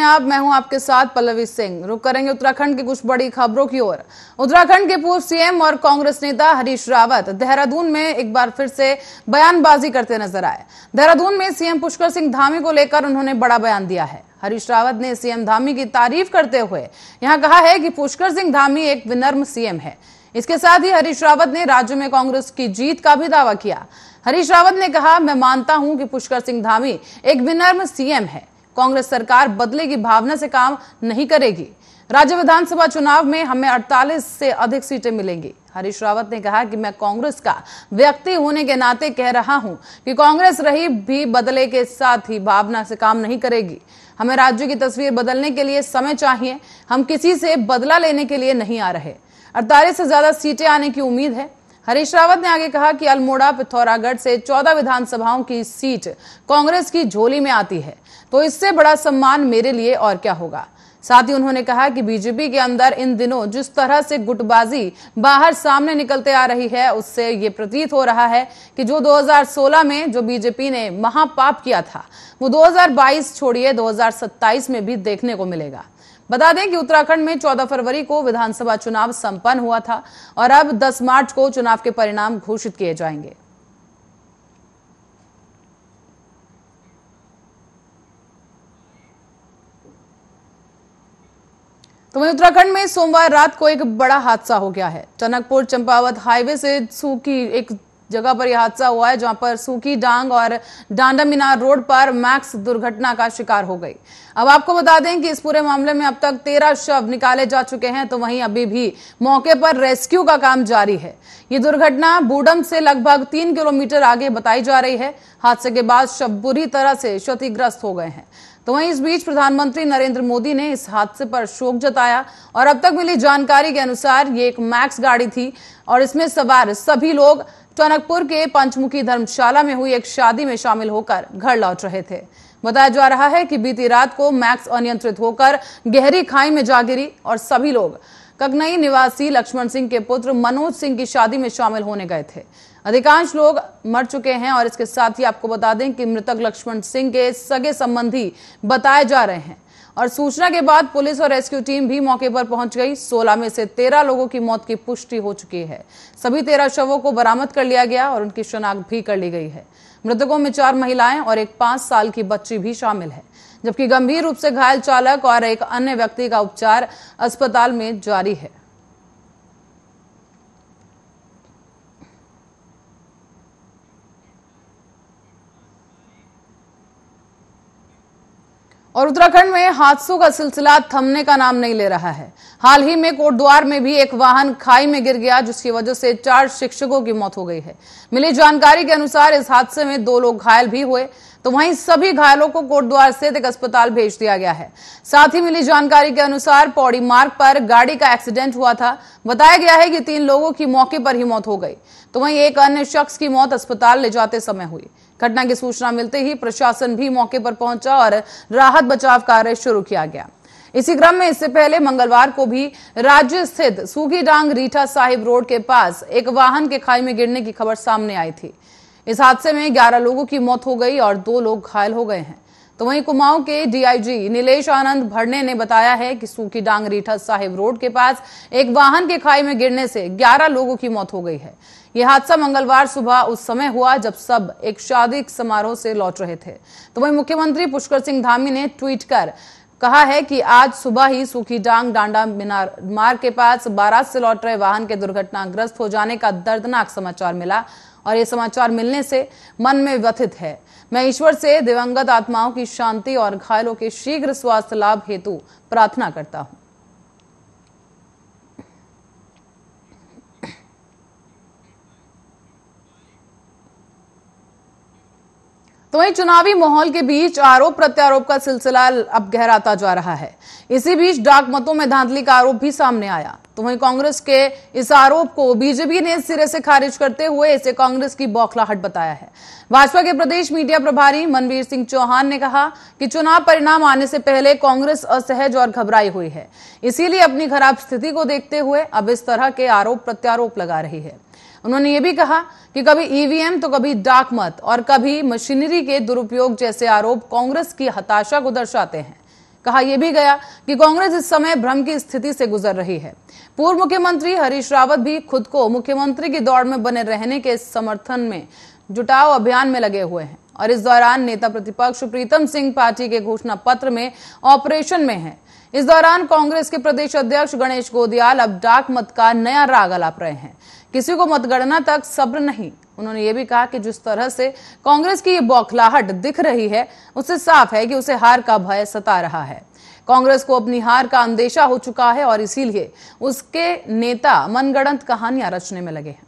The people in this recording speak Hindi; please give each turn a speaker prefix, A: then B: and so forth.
A: आप मैं हूं आपके साथ पल्लवी सिंह। रुक करेंगे उत्तराखंड की कुछ बड़ी खबरों की ओर। उत्तराखंड के पूर्व सीएम और कांग्रेस नेता हरीश रावत देहरादून में एक बार फिर से बयानबाजी करते नजर आए। देहरादून में सीएम पुष्कर सिंह धामी को लेकर उन्होंने बड़ा बयान दिया है। हरीश रावत ने सीएम धामी की तारीफ करते हुए यहां कहा है कि पुष्कर सिंह धामी एक विनम्र सीएम है। इसके साथ ही हरीश रावत ने राज्य में कांग्रेस की जीत का भी दावा किया। हरीश रावत ने कहा, मैं मानता हूं कि पुष्कर सिंह धामी एक विनम्र सीएम है। कांग्रेस सरकार बदले की भावना से काम नहीं करेगी। राज्य विधानसभा चुनाव में हमें 48 से अधिक सीटें मिलेंगी। हरीश रावत ने कहा कि मैं कांग्रेस का व्यक्ति होने के नाते कह रहा हूं कि कांग्रेस रही भी बदले के साथ ही भावना से काम नहीं करेगी। हमें राज्य की तस्वीर बदलने के लिए समय चाहिए। हम किसी से बदला लेने के लिए नहीं आ रहे। 48 से ज्यादा सीटें आने की उम्मीद है। हरीश रावत ने आगे कहा कि अल्मोड़ा पिथौरागढ़ से 14 विधानसभाओं की सीट कांग्रेस की झोली में आती है, तो इससे बड़ा सम्मान मेरे लिए और क्या होगा। साथ ही उन्होंने कहा कि बीजेपी के अंदर इन दिनों जिस तरह से गुटबाजी बाहर सामने निकलते आ रही है, उससे ये प्रतीत हो रहा है कि जो 2016 में जो बीजेपी ने महापाप किया था, वो 2022 छोड़िए 2027 में भी देखने को मिलेगा। बता दें कि उत्तराखंड में 14 फरवरी को विधानसभा चुनाव संपन्न हुआ था और अब 10 मार्च को चुनाव के परिणाम घोषित किए जाएंगे। तो वहीं उत्तराखंड में सोमवार रात को एक बड़ा हादसा हो गया है। टनकपुर चंपावत हाईवे से सूकी एक जगह पर यह हादसा हुआ है, जहां पर सूकी डांग और डांडा मीनार रोड पर मैक्स दुर्घटना का शिकार हो गई। अब आपको बता दें कि इस पूरे मामले में अब तक 13 शव निकाले जा चुके हैं, तो वहीं अभी भी मौके पर रेस्क्यू का काम जारी है। ये दुर्घटना बूडम से लगभग 3 किलोमीटर आगे बताई जा रही है। हादसे के बाद शव बुरी तरह से क्षतिग्रस्त हो गए हैं। तो वहीं इस बीच प्रधानमंत्री नरेंद्र मोदी ने इस हादसे पर शोक जताया और अब तक मिली जानकारी के अनुसार ये एक मैक्स गाड़ी थी और इसमें सवार सभी लोग टनकपुर के पंचमुखी धर्मशाला में हुई एक शादी में शामिल होकर घर लौट रहे थे। बताया जा रहा है कि बीती रात को मैक्स अनियंत्रित होकर गहरी खाई में जा गिरी और सभी लोग ककनई निवासी लक्ष्मण सिंह के पुत्र मनोज सिंह की शादी में शामिल होने गए थे। अधिकांश लोग मर चुके हैं और इसके साथ ही आपको बता दें कि मृतक लक्ष्मण सिंह के सगे संबंधी बताए जा रहे हैं और सूचना के बाद पुलिस और रेस्क्यू टीम भी मौके पर पहुंच गई। 16 में से 13 लोगों की मौत की पुष्टि हो चुकी है। सभी 13 शवों को बरामद कर लिया गया और उनकी शिनाख्त भी कर ली गई है। मृतकों में 4 महिलाएं और एक 5 साल की बच्ची भी शामिल है, जबकि गंभीर रूप से घायल चालक और एक अन्य व्यक्ति का उपचार अस्पताल में जारी है। और उत्तराखंड में हादसों का सिलसिला थमने का नाम नहीं ले रहा है। हाल ही में कोटद्वार में भी एक वाहन खाई में गिर गया, जिसकी वजह से 4 शिक्षकों की मौत हो गई है। मिली जानकारी के अनुसार इस हादसे में 2 लोग घायल भी हुए, तो वहीं सभी घायलों को कोटद्वार स्थित एक अस्पताल भेज दिया गया है। साथ ही मिली जानकारी के अनुसार पौड़ी मार्ग पर गाड़ी का एक्सीडेंट हुआ था। बताया गया है कि 3 लोगों की मौके पर ही मौत हो गई, तो वहीं एक अन्य शख्स की मौत अस्पताल ले जाते समय हुई। घटना की सूचना मिलते ही प्रशासन भी मौके पर पहुंचा और राहत बचाव कार्य शुरू किया गया। इसी क्रम में इससे पहले मंगलवार को भी राज्य स्थित सूखी डांग रीठा साहिब रोड के पास एक वाहन के खाई में गिरने की खबर सामने आई थी। इस हादसे में 11 लोगों की मौत हो गई और 2 लोग घायल हो गए हैं। तो वहीं कुमाऊं के डीआईजी नीलेश आनंद भरने ने बताया है कि सूखी डांग रीठा साहिब रोड के पास एक वाहन के खाई में गिरने से 11 लोगों की मौत हो गई है। यह हादसा मंगलवार सुबह उस समय हुआ जब सब एक शादी समारोह से लौट रहे थे। तो वहीं मुख्यमंत्री पुष्कर सिंह धामी ने ट्वीट कर कहा है कि आज सुबह ही सूखी डांग डांडा मीनार मार्ग के पास बारात से लौट रहे वाहन के दुर्घटनाग्रस्त हो जाने का दर्दनाक समाचार मिला और ये समाचार मिलने से मन में व्यथित है। मैं ईश्वर से दिवंगत आत्माओं की शांति और घायलों के शीघ्र स्वास्थ्य लाभ हेतु प्रार्थना करता हूं। तो वहीं चुनावी माहौल के बीच आरोप प्रत्यारोप का सिलसिला अब गहराता जा रहा है। इसी बीच डाक मतों में धांधली का आरोप भी सामने आया। तो वहीं कांग्रेस के इस आरोप को बीजेपी ने सिरे से खारिज करते हुए इसे कांग्रेस की बौखलाहट बताया है। भाजपा के प्रदेश मीडिया प्रभारी मनवीर सिंह चौहान ने कहा कि चुनाव परिणाम आने से पहले कांग्रेस असहज और घबराई हुई है, इसीलिए अपनी खराब स्थिति को देखते हुए अब इस तरह के आरोप प्रत्यारोप लगा रही है। उन्होंने ये भी कहा कि कभी ईवीएम तो कभी डाक मत और कभी मशीनरी के दुरुपयोग जैसे आरोप कांग्रेस की हताशा को दर्शाते हैं। कहा यह भी गया कि कांग्रेस इस समय भ्रम की स्थिति से गुजर रही है। पूर्व मुख्यमंत्री हरीश रावत भी खुद को मुख्यमंत्री की दौड़ में बने रहने के समर्थन में जुटाव अभियान में लगे हुए हैं और इस दौरान नेता प्रतिपक्ष प्रीतम सिंह पार्टी के घोषणा पत्र में ऑपरेशन में है। इस दौरान कांग्रेस के प्रदेश अध्यक्ष गणेश गोदियाल अब डाक मत का नया राग अलाप रहे हैं। किसी को मतगणना तक सब्र नहीं। उन्होंने ये भी कहा कि जिस तरह से कांग्रेस की ये बौखलाहट दिख रही है उससे साफ है कि उसे हार का भय सता रहा है। कांग्रेस को अपनी हार का अंदेशा हो चुका है और इसीलिए उसके नेता मनगढ़ंत कहानियां रचने में लगे हैं।